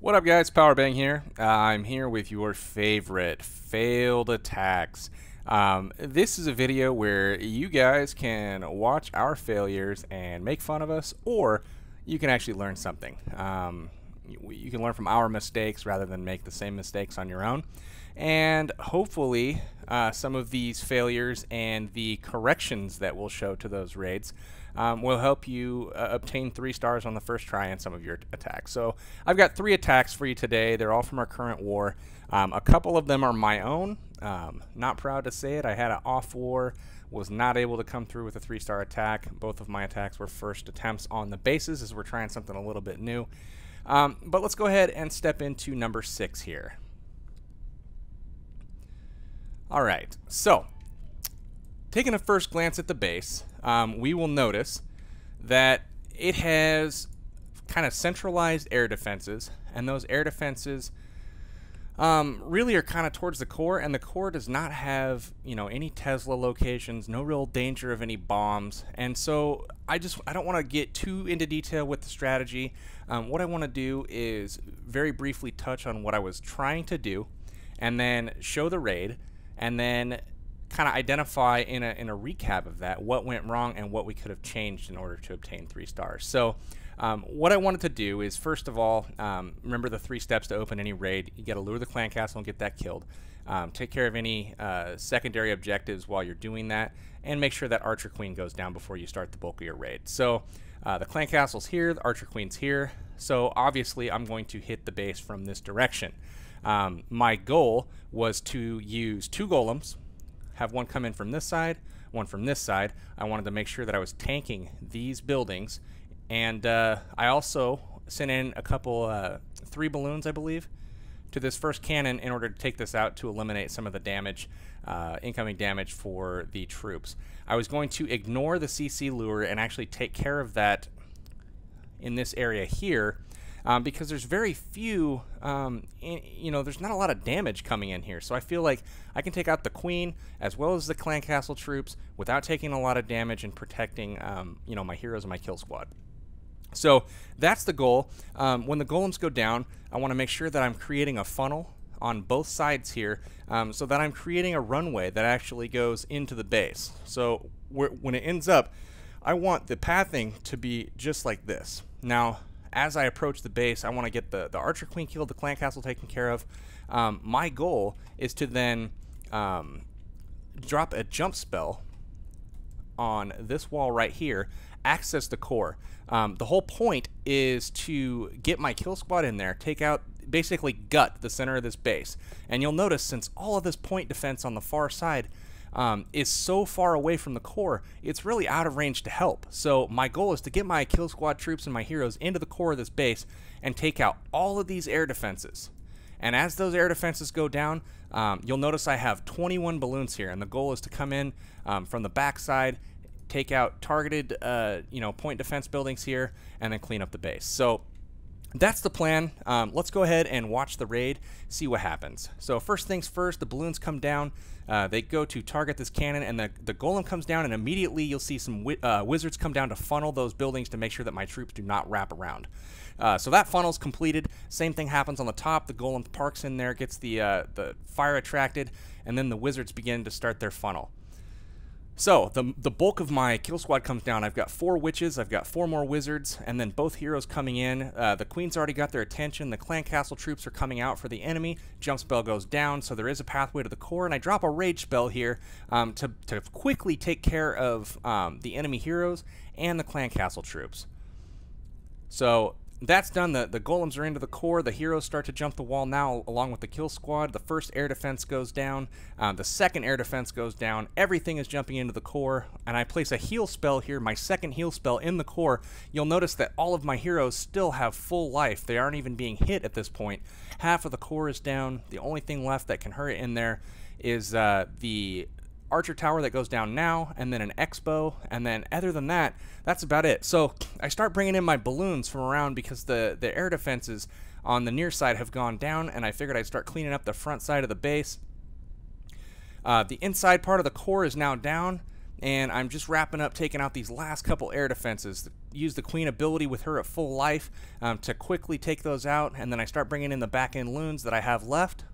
What up guys, Powerbang here. I'm here with your favorite failed attacks. This is a video where you guys can watch our failures and make fun of us, or you can actually learn something. You can learn from our mistakes rather than make the same mistakes on your own. And hopefully some of these failures and the corrections that we'll show to those raids will help you obtain 3 stars on the first try in some of your attacks. So I've got 3 attacks for you today. They're all from our current war. A couple of them are my own. Not proud to say it. I had an off war, was not able to come through with a 3-star attack. Both of my attacks were first attempts on the bases as we're trying something a little bit new. But let's go ahead and step into number 6 here. Alright, so taking a first glance at the base, we will notice that it has kind of centralized air defenses, and those air defenses really are kind of towards the core, and the core does not have, any Tesla locations, no real danger of any bombs. And so I don't want to get too into detail with the strategy. What I want to do is very briefly touch on what I was trying to do, and then show the raid, and then kind of identify in a recap of that what went wrong and what we could have changed in order to obtain 3 stars. So what I wanted to do is, first of all, remember the 3 steps to open any raid. You got to lure the clan castle and get that killed. Take care of any secondary objectives while you're doing that, and make sure that Archer Queen goes down before you start the bulk of your raid. So the clan castle's here, the Archer Queen's here, so obviously I'm going to hit the base from this direction. My goal was to use 2 golems, have one come in from this side, one from this side. I wanted to make sure that I was tanking these buildings, and I also sent in a couple 3 balloons, I believe, to this first cannon in order to take this out to eliminate some of the damage, incoming damage for the troops. I was going to ignore the CC lure and actually take care of that in this area here, because there's very few, there's not a lot of damage coming in here. So I feel like I can take out the queen as well as the clan castle troops without taking a lot of damage and protecting, my heroes and my kill squad. So that's the goal. When the golems go down, I want to make sure that I'm creating a funnel on both sides here, so that I'm creating a runway that actually goes into the base. So when it ends up, I want the pathing to be just like this. Now, as I approach the base, I want to get the Archer Queen killed, the clan castle taken care of. My goal is to then drop a jump spell on this wall right here, access the core. The whole point is to get my kill squad in there, take out, basically gut the center of this base. And you'll notice, since all of this point defense on the far side is so far away from the core, it's really out of range to help. So my goal is to get my kill squad troops and my heroes into the core of this base and take out all of these air defenses. And as those air defenses go down, you'll notice I have 21 balloons here, and the goal is to come in from the back side, take out targeted point defense buildings here, and then clean up the base. So that's the plan. Let's go ahead and watch the raid, see what happens. So first things first, the balloons come down. They go to target this cannon, and the golem comes down, and immediately you'll see some wizards come down to funnel those buildings to make sure that my troops do not wrap around. So that funnel's completed. Same thing happens on the top. The golem parks in there, gets the fire attracted, and then the wizards begin to start their funnel. So the bulk of my kill squad comes down. I've got 4 witches, I've got 4 more wizards, and then both heroes coming in. The queen's already got their attention. The clan castle troops are coming out for the enemy. Jump spell goes down, so there is a pathway to the core, and I drop a rage spell here to quickly take care of the enemy heroes and the clan castle troops. So that's done. The golems are into the core. The heroes start to jump the wall now along with the kill squad. The first air defense goes down. The second air defense goes down. Everything is jumping into the core, and I place a heal spell here, my second heal spell in the core. You'll notice that all of my heroes still have full life. They aren't even being hit at this point. Half of the core is down. The only thing left that can hurt in there is the Archer Tower that goes down now, and then an Expo, and then other than that, that's about it. So I start bringing in my balloons from around because the air defenses on the near side have gone down, and I figured I'd start cleaning up the front side of the base. The inside part of the core is now down. and I'm just wrapping up, taking out these last couple air defenses. Use the queen ability with her at full life to quickly take those out, and then I start bringing in the back end loons that I have left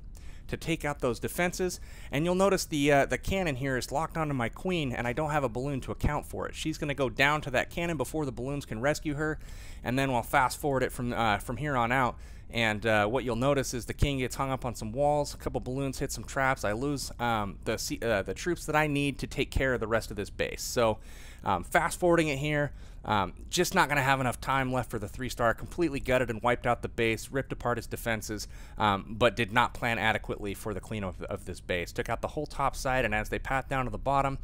to take out those defenses. And you'll notice the cannon here is locked onto my queen, and I don't have a balloon to account for it. She's going to go down to that cannon before the balloons can rescue her, and then we'll fast forward it from here on out. And what you'll notice is the king gets hung up on some walls, a couple balloons hit some traps. I lose the troops that I need to take care of the rest of this base. So fast forwarding it here, just not going to have enough time left for the 3-star. Completely gutted and wiped out the base, ripped apart its defenses, but did not plan adequately for the cleanup of this base. Took out the whole top side, and as they path down to the bottom,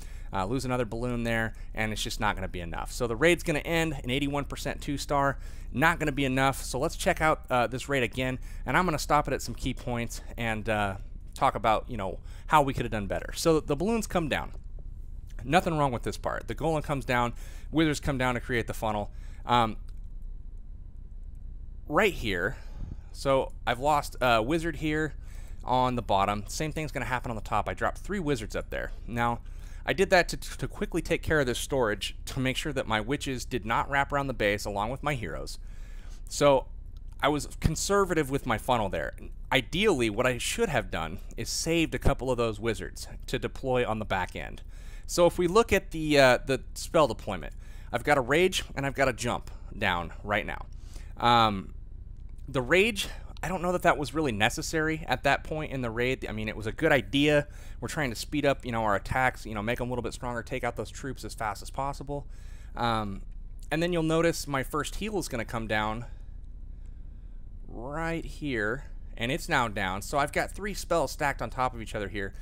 lose another balloon there, and it's just not going to be enough. So the raid's going to end an 81% 2-star. Not going to be enough. So let's check out this raid again, and I'm going to stop it at some key points and talk about how we could have done better. So the balloons come down. Nothing wrong with this part. The golem comes down, wizards come down to create the funnel. Right here, so I've lost a wizard here on the bottom. Same thing's going to happen on the top. I dropped 3 wizards up there. Now, I did that to quickly take care of this storage to make sure that my witches did not wrap around the base along with my heroes. So I was conservative with my funnel there. Ideally, what I should have done is saved a couple of those wizards to deploy on the back end. So if we look at the spell deployment, I've got a rage and I've got a jump down right now. The rage, I don't know that was really necessary at that point in the raid. I mean, it was a good idea. We're trying to speed up, our attacks, make them a little bit stronger, take out those troops as fast as possible. And then you'll notice my first heal is going to come down right here, and it's now down. So I've got 3 spells stacked on top of each other here.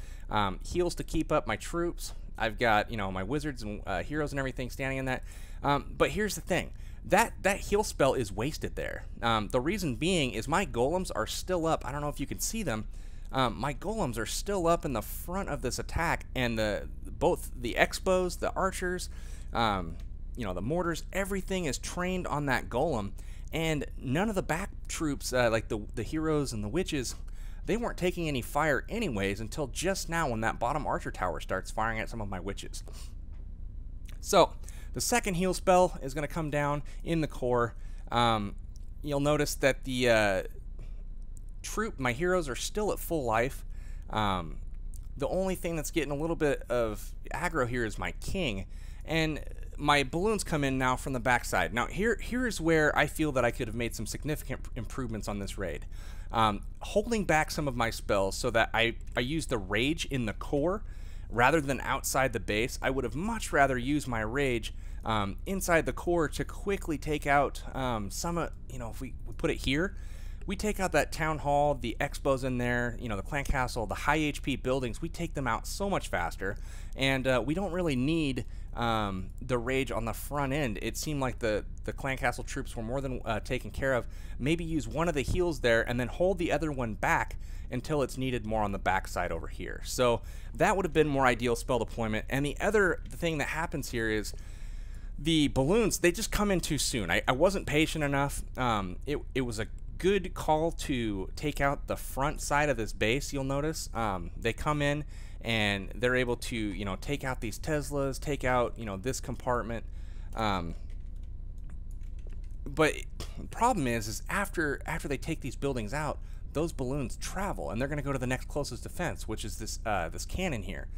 Heals to keep up my troops. I've got, my wizards and heroes and everything standing in that. But here's the thing. That heal spell is wasted there. The reason being is my golems are still up. I don't know if you can see them. My golems are still up in the front of this attack, and both the expos, the archers, the mortars, everything is trained on that golem, and none of the back troops, like the heroes and the witches, they weren't taking any fire anyways until just now when that bottom archer tower starts firing at some of my witches. So the second heal spell is going to come down in the core. You'll notice that the my heroes are still at full life. The only thing that's getting a little bit of aggro here is my king, and my balloons come in now from the backside. Now here's where I feel that I could have made some significant improvements on this raid. Holding back some of my spells so that I use the rage in the core rather than outside the base. I would have much rather used my rage inside the core to quickly take out some, if we put it here, we take out that town hall, the expos in there, the clan castle, the high HP buildings. We take them out so much faster, and we don't really need the rage on the front end. It seemed like the clan castle troops were more than taken care of. Maybe use one of the heals there and then hold the other one back until it's needed more on the back side over here. So that would have been more ideal spell deployment. And the other thing that happens here is the balloons, they just come in too soon. I wasn't patient enough. It was a good call to take out the front side of this base. You'll notice they come in and they're able to take out these Teslas, take out this compartment. But the problem is after they take these buildings out, those balloons travel and they're going to go to the next closest defense, which is this cannon here.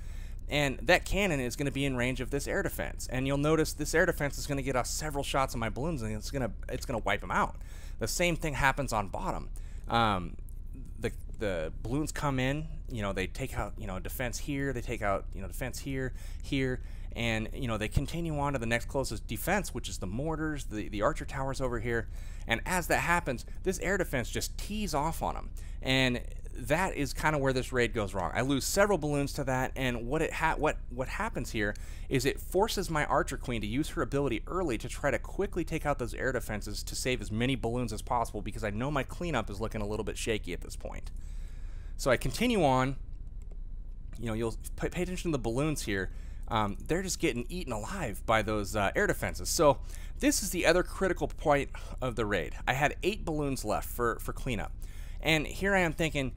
And that cannon is going to be in range of this air defense. And you'll notice this air defense is going to get us several shots on my balloons, and it's going to wipe them out. The same thing happens on bottom. The balloons come in, they take out defense here, they take out defense here, and they continue on to the next closest defense, which is the mortars, the archer towers over here. And as that happens, this air defense just tees off on them, and that is kind of where this raid goes wrong. I lose several balloons to that, and what happens here is it forces my archer queen to use her ability early to try to quickly take out those air defenses to save as many balloons as possible, because I know my cleanup is looking a little bit shaky at this point. So I continue on. You'll pay attention to the balloons here. They're just getting eaten alive by those air defenses. So this is the other critical point of the raid. I had 8 balloons left for cleanup. And here I am thinking,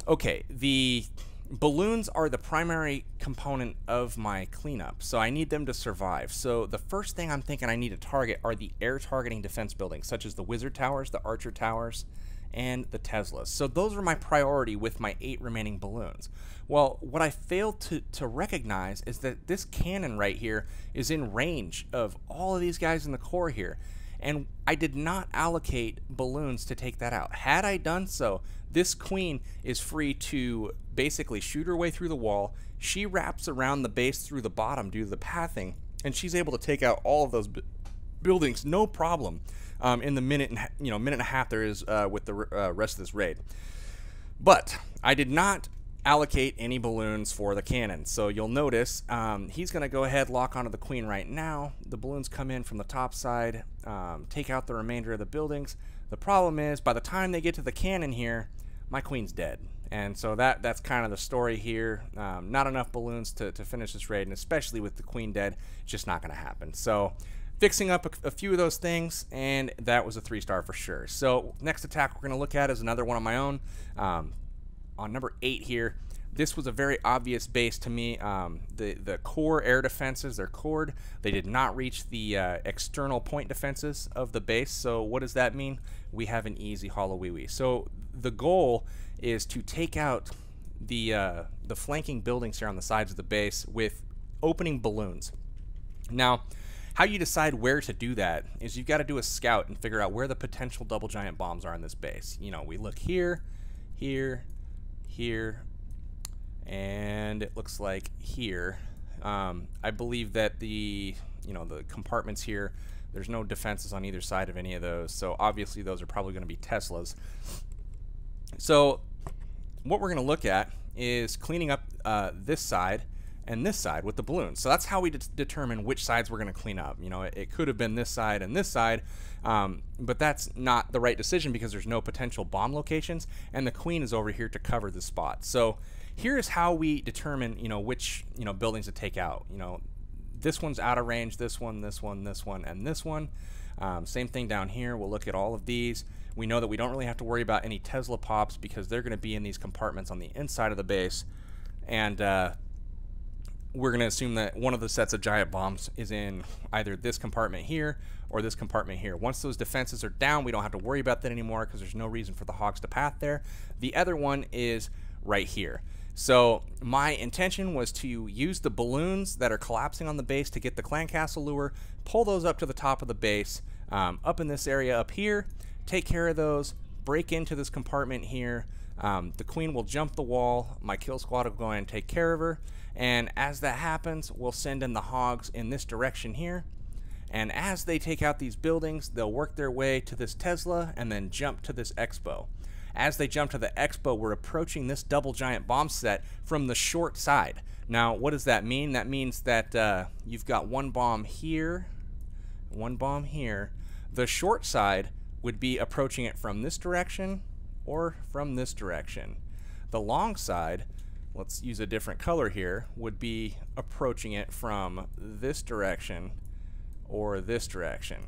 okay, the balloons are the primary component of my cleanup, so I need them to survive. So the first thing I'm thinking I need to target are the air targeting defense buildings, such as the Wizard Towers, the Archer Towers, and the Teslas. So those are my priority with my 8 remaining balloons. Well, what I failed to recognize is that this cannon right here is in range of all of these guys in the core here, and I did not allocate balloons to take that out. Had I done so, this queen is free to basically shoot her way through the wall. She wraps around the base through the bottom due to the pathing, and she's able to take out all of those buildings no problem in the minute and a half there is with the rest of this raid. But I did not allocate any balloons for the cannon, so you'll notice he's going to go ahead, lock onto the queen right now. The balloons come in from the top side, take out the remainder of the buildings. The problem is, by the time they get to the cannon here, my queen's dead. And so that's kind of the story here. Not enough balloons to finish this raid, and especially with the queen dead, it's just not going to happen. So fixing up a few of those things, and that was a 3-star for sure. So next attack we're going to look at is another one of my own. On number 8 here, this was a very obvious base to me. The core air defenses, they're cored. They did not reach the external point defenses of the base. So what does that mean? We have an easy hollow wee-wee. So the goal is to take out the flanking buildings here on the sides of the base with opening balloons. Now, how you decide where to do that is you've got to do a scout and figure out where the potential double giant bombs are in this base. You know, we look here, here, here, and it looks like here. I believe that the compartments here, there's no defenses on either side of any of those, so obviously those are probably going to be Teslas. So what we're going to look at is cleaning up this side and this side with the balloons. So that's how we determine which sides we're going to clean up. You know, it could have been this side and this side, but that's not the right decision because there's no potential bomb locations, and the queen is over here to cover the spot. So here's how we determine, which, buildings to take out. This one's out of range, this one, this one, this one, and this one. Same thing down here. We'll look at all of these. We know that we don't really have to worry about any Tesla pops because they're going to be in these compartments on the inside of the base, and we're going to assume that one of the sets of giant bombs is in either this compartment here or this compartment here. Once those defenses are down, we don't have to worry about that anymore because there's no reason for the hogs to path there. The other one is right here. So my intention was to use the balloons that are collapsing on the base to get the clan castle lure, pull those up to the top of the base, up in this area up here, take care of those, break into this compartment here. The queen will jump the wall, my kill squad will go in and take care of her, and as that happens, we'll send in the hogs in this direction here, and as they take out these buildings, they'll work their way to this Tesla and then jump to this Expo. As they jump to the Expo, we're approaching this double giant bomb set from the short side. Now, what does that mean? That means that you've got one bomb here, one bomb here. The short side would be approaching it from this direction or from this direction. The long side, let's use a different color here, would be approaching it from this direction or this direction.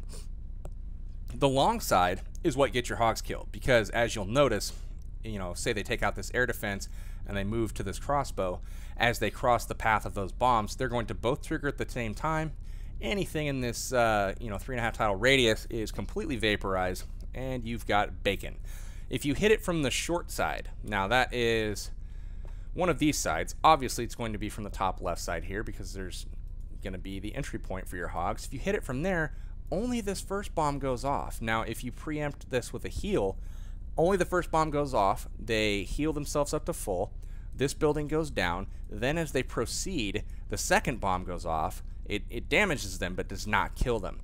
The long side is what gets your hogs killed because, as you'll notice, say they take out this air defense and they move to this crossbow. As they cross the path of those bombs, they're going to both trigger at the same time. Anything in this 3.5 tile radius is completely vaporized, and you've got bacon. If you hit it from the short side, now that is one of these sides. Obviously, it's going to be from the top left side here because there's going to be the entry point for your hogs. If you hit it from there, only this first bomb goes off. Now, if you preempt this with a heal, only the first bomb goes off. They heal themselves up to full. This building goes down. Then as they proceed, the second bomb goes off. It damages them but does not kill them.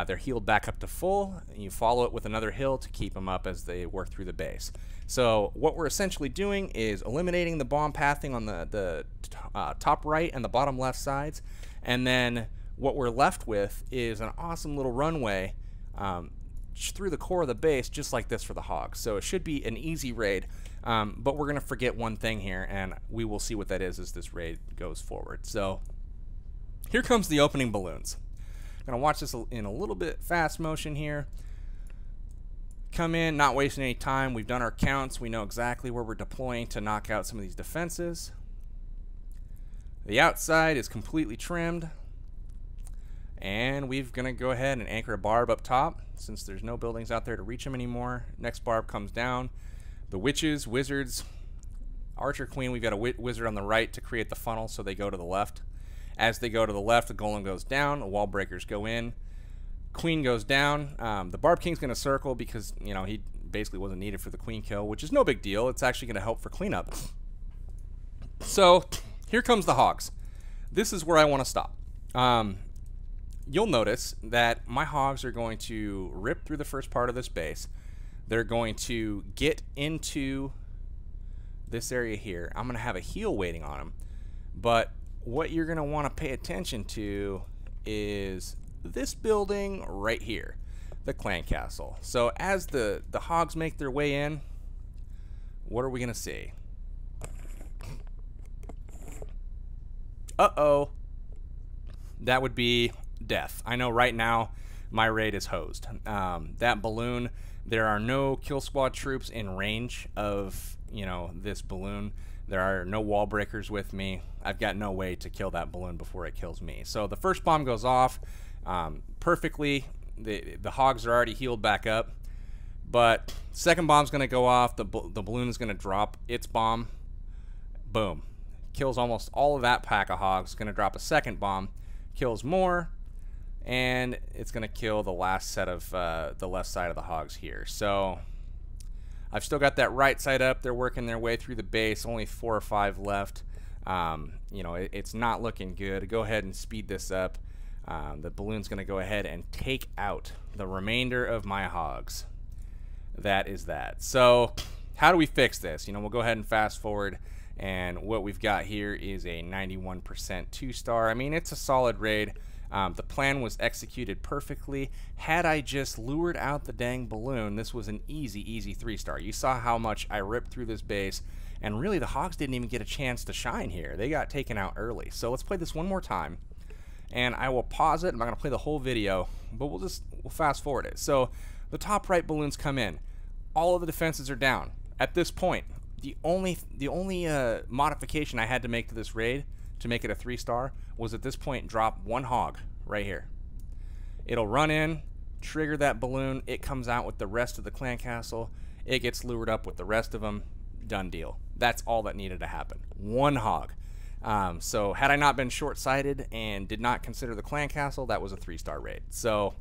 They're healed back up to full, and you follow it with another heal to keep them up as they work through the base. So what we're essentially doing is eliminating the bomb pathing on the top right and the bottom left sides, and then what we're left with is an awesome little runway through the core of the base, just like this for the hogs. So it should be an easy raid, but we're going to forget one thing here, and we will see what that is as this raid goes forward. So here comes the opening balloons. I'm going to watch this in a little bit fast motion here. Come in, not wasting any time. We've done our counts. We know exactly where we're deploying to knock out some of these defenses. The outside is completely trimmed. And we're going to go ahead and anchor a barb up top since there's no buildings out there to reach them anymore. Next barb comes down. The witches, wizards, archer, queen, we've got a wizard on the right to create the funnel so they go to the left. As they go to the left, the golem goes down, the wall breakers go in. Queen goes down. The barb king's going to circle because, you know, he basically wasn't needed for the queen kill, which is no big deal. It's actually going to help for cleanup. So here comes the hogs. This is where I want to stop. You'll notice that my hogs are going to rip through the first part of this base. They're going to get into this area here. I'm going to have a heal waiting on them. But what you're going to want to pay attention to is this building right here, the clan castle. So as the hogs make their way in, what are we going to see? Uh-oh. That would be death. I know right now my raid is hosed. That balloon, there are no kill squad troops in range of, you know, this balloon. There are no wall breakers with me. I've got no way to kill that balloon before it kills me. So the first bomb goes off perfectly. The hogs are already healed back up. But second bomb's going to go off. The balloon is going to drop its bomb. Boom. Kills almost all of that pack of hogs. Going to drop a second bomb. Kills more. And it's going to kill the last set of the left side of the hogs here. So I've still got that right side up. They're working their way through the base. Only 4 or 5 left. You know, it's not looking good. Go ahead and speed this up. The balloon's going to go ahead and take out the remainder of my hogs. That is that. So how do we fix this? You know, we'll go ahead and fast forward. And what we've got here is a 91% 2-star. I mean, it's a solid raid. The plan was executed perfectly. Had I just lured out the dang balloon, this was an easy 3-star. You saw how much I ripped through this base, and really the hogs didn't even get a chance to shine here. They got taken out early. So let's play this one more time, and I will pause it. I'm not going to play the whole video, but we'll fast forward it. So the top right balloons come in. All of the defenses are down. At this point, the only modification I had to make to this raid to make it a 3-star was at this point drop 1 hog right here. It'll run in, trigger that balloon, it comes out with the rest of the clan castle, it gets lured up with the rest of them, done deal. That's all that needed to happen. 1 hog. So had I not been short-sighted and did not consider the clan castle, that was a 3-star raid. So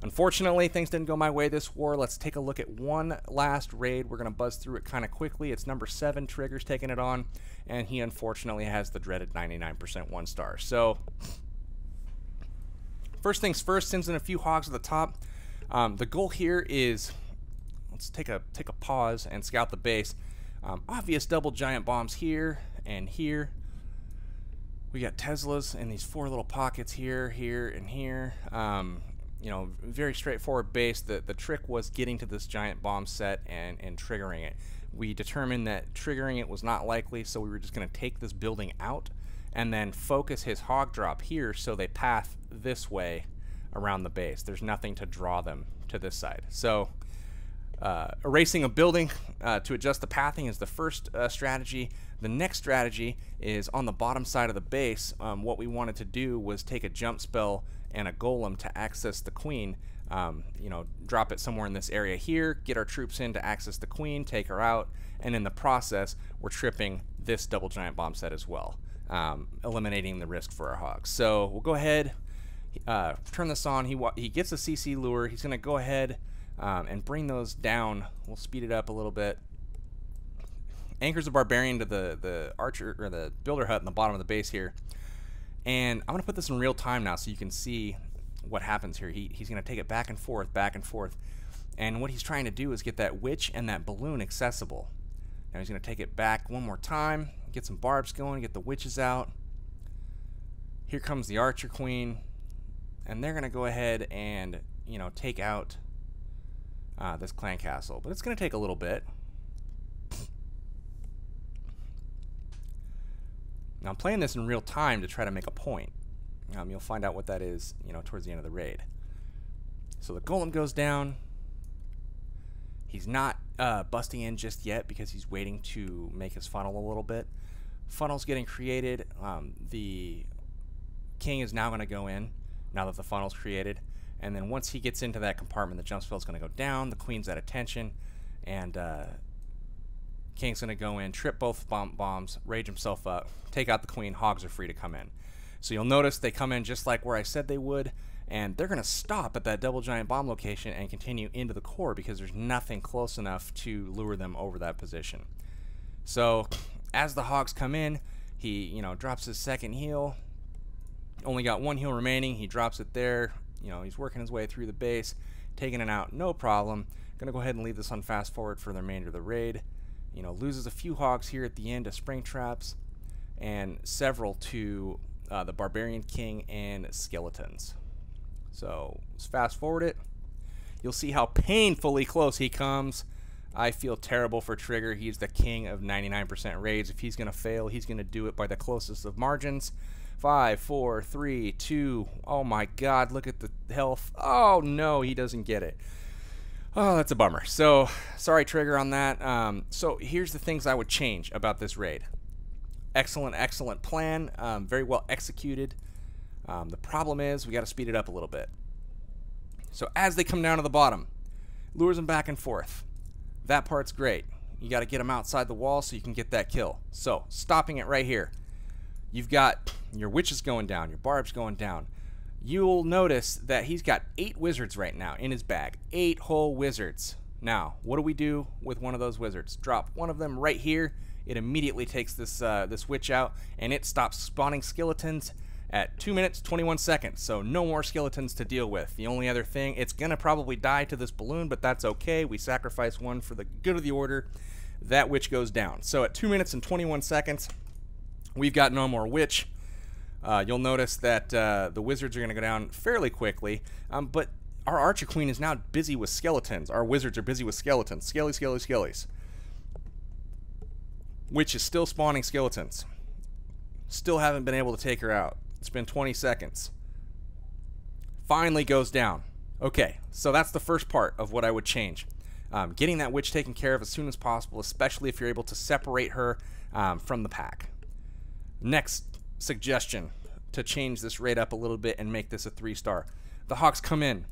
unfortunately, things didn't go my way this war. Let's take a look at one last raid. We're going to buzz through it kind of quickly. It's number 7, Trigger's taking it on, and he unfortunately has the dreaded 99% 1-star. So first things first, sends in a few hogs at the top. The goal here is, let's take a pause and scout the base. Obvious double giant bombs here and here. We got Teslas in these 4 little pockets here, here, and here. You know, very straightforward base. The trick was getting to this giant bomb set and triggering it. We determined that triggering it was not likely, so we were just going to take this building out and then focus his hog drop here so they path this way around the base. There's nothing to draw them to this side. So erasing a building to adjust the pathing is the first strategy. The next strategy is on the bottom side of the base. What we wanted to do was take a jump spell and a golem to access the queen. You know, drop it somewhere in this area here, get our troops in to access the queen, take her out, and in the process we're tripping this double giant bomb set as well, eliminating the risk for our hogs. So we'll go ahead, turn this on. He gets a CC lure. He's going to go ahead and bring those down. We'll speed it up a little bit. Anchors a barbarian to the archer or the builder hut in the bottom of the base here. And I'm going to put this in real time now so you can see what happens here. He's going to take it back and forth, back and forth. And what he's trying to do is get that witch and that balloon accessible. Now he's going to take it back one more time, get some barbs going, get the witches out. Here comes the archer queen. And they're going to go ahead and, you know, take out this clan castle. But it's going to take a little bit. Now I'm playing this in real time to try to make a point. You'll find out what that is, you know, towards the end of the raid. So the golem goes down. He's not busting in just yet because he's waiting to make his funnel a little bit. Funnel's getting created. The king is now going to go in now that the funnel's created. And then once he gets into that compartment, the jump spell is going to go down. The queen's at attention. And king's going to go in, trip both bombs, rage himself up, take out the queen. Hogs are free to come in. So you'll notice they come in just like where I said they would. And they're going to stop at that double giant bomb location and continue into the core because there's nothing close enough to lure them over that position. So as the hogs come in, he drops his second heal. Only got one heal remaining. He drops it there. He's working his way through the base, taking it out, no problem. Gonna go ahead and leave this on fast forward for the remainder of the raid. Loses a few hogs here at the end to spring traps, and several to the barbarian king and skeletons. So let's fast forward it. You'll see how painfully close he comes. I feel terrible for Trigger. He's the king of 99% raids. If he's gonna fail, he's gonna do it by the closest of margins. 5, 4, 3, 2. Oh my god, look at the health. Oh no, he doesn't get it. Oh, that's a bummer. So, sorry Trigger on that. So here's the things I would change about this raid. Excellent plan. Very well executed. The problem is we got to speed it up a little bit. So as they come down to the bottom, lures them back and forth. That part's great. You got to get them outside the wall so you can get that kill. So, stopping it right here. You've got your witches going down, your barbs going down. You'll notice that he's got 8 wizards right now in his bag. 8 whole wizards. Now, what do we do with one of those wizards? Drop one of them right here. It immediately takes this this witch out, and it stops spawning skeletons at 2 minutes, 21 seconds. So no more skeletons to deal with. The only other thing, it's going to probably die to this balloon, but that's okay. We sacrifice one for the good of the order. That witch goes down. So at 2 minutes and 21 seconds, we've got no more witch. You'll notice that the wizards are going to go down fairly quickly, but our Archer Queen is now busy with skeletons. Our wizards are busy with skeletons. Skellies. Witch is still spawning skeletons. Still haven't been able to take her out. It's been 20 seconds. Finally goes down. Okay, so that's the first part of what I would change. Getting that witch taken care of as soon as possible, especially if you're able to separate her from the pack. Next suggestion to change this raid up a little bit and make this a 3-star. The hogs come in.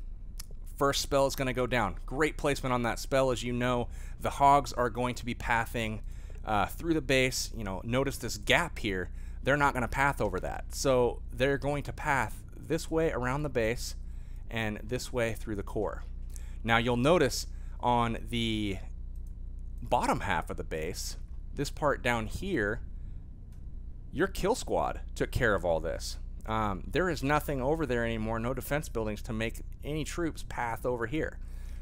First spell is going to go down. Great placement on that spell. As you know, the hogs are going to be pathing through the base. Notice this gap here. They're not going to path over that. So they're going to path this way around the base and this way through the core. Now you'll notice on the bottom half of the base, this part down here, your kill squad took care of all this. There is nothing over there anymore, no defense buildings to make any troops path over here.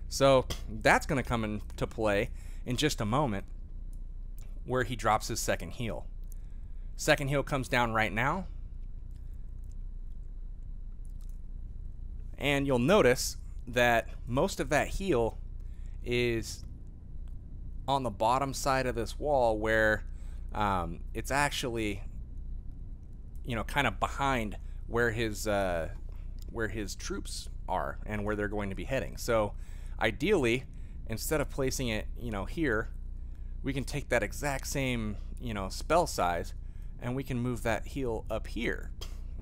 So that's going to come into play in just a moment where he drops his second heal. Second heal comes down right now. And you'll notice that most of that heal is on the bottom side of this wall where it's actually kind of behind where his troops are and where they're going to be heading. So ideally, instead of placing it here, we can take that exact same spell size and we can move that heal up here.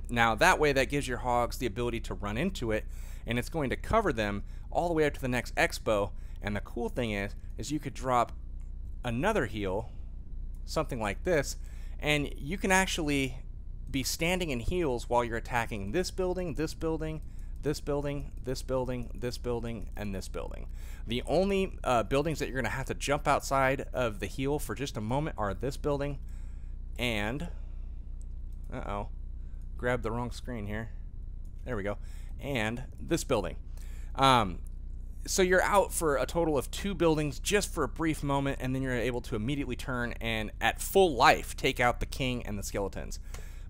Now that way, that gives your hogs the ability to run into it, and it's going to cover them all the way up to the next expo. And the cool thing is you could drop another heal, something like this, and you can actually be standing in heals while you're attacking this building, this building, this building, this building, this building, and this building. The only buildings that you're going to have to jump outside of the heal for just a moment are this building and... Grabbed the wrong screen here. There we go. And this building. So you're out for a total of 2 buildings just for a brief moment, and then you're able to immediately turn and at full life take out the king and the skeletons.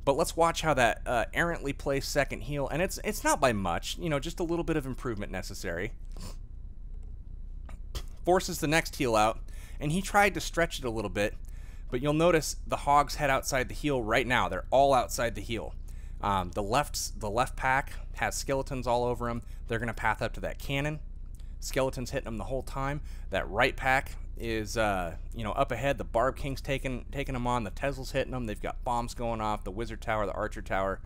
But let's watch how that errantly placed second heal, and it's not by much, just a little bit of improvement necessary. Forces the next heal out, and he tried to stretch it a little bit, but you'll notice the hogs head outside the heal right now. They're all outside the heal. The left pack has skeletons all over them. They're going to path up to that cannon. Skeletons hitting them the whole time. That right pack is you know, up ahead. The Barb King's taking them on. The Tesla's hitting them. They've got bombs going off. The Wizard Tower, the Archer Tower.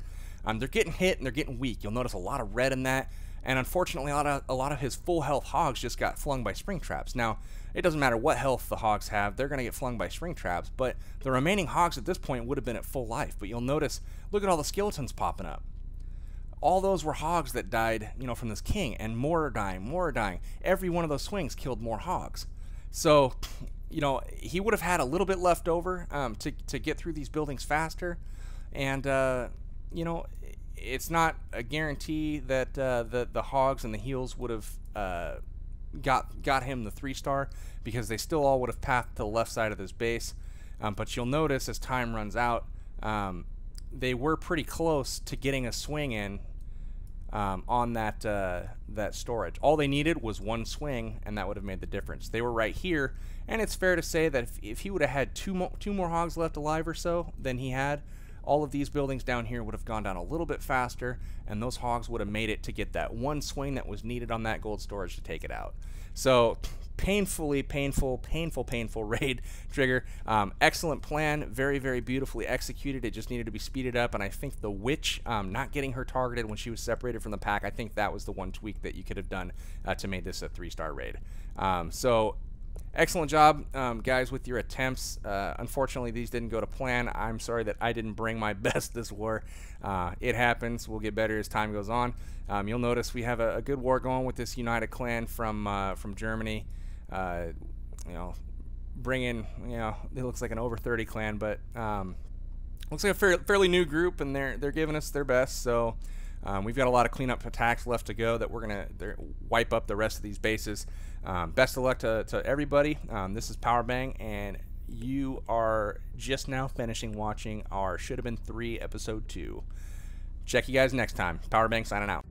They're getting hit and they're getting weak. You'll notice a lot of red in that. And unfortunately, a lot of his full health hogs just got flung by spring traps. Now, it doesn't matter what health the hogs have, they're going to get flung by spring traps. But the remaining hogs at this point would have been at full life. But you'll notice, look at all the skeletons popping up. All those were hogs that died, you know, from this king, and more are dying, more are dying. Every one of those swings killed more hogs. So, you know, he would have had a little bit left over to get through these buildings faster. And, you know, it's not a guarantee that the hogs and the heals would have got him the 3-star, because they still all would have pathed to the left side of this base. But you'll notice as time runs out, they were pretty close to getting a swing in on that storage. All they needed was one swing, and that would have made the difference. They were right here, and it's fair to say that if he would have had two more hogs left alive or so than he had, all of these buildings down here would have gone down a little bit faster, and those hogs would have made it to get that one swing that was needed on that gold storage to take it out. So painful raid, Trigger. Excellent plan, very, very beautifully executed. It just needed to be speeded up, and I think the witch not getting her targeted when she was separated from the pack, I think that was the one tweak that you could have done to make this a 3-star raid. So excellent job, guys, with your attempts. Unfortunately, these didn't go to plan. I'm sorry that I didn't bring my best this war. It happens. We'll get better as time goes on. You'll notice we have a good war going with this United Clan from Germany. You know, bringing, you know, it looks like an over 30 clan, but looks like a fairly new group, and they're giving us their best. So we've got a lot of cleanup attacks left to go that we're gonna wipe up the rest of these bases. Best of luck to everybody. This is Powerbang, and you are just now finishing watching our Should Have Been 3 episode 2. Check you guys next time. Powerbang signing out.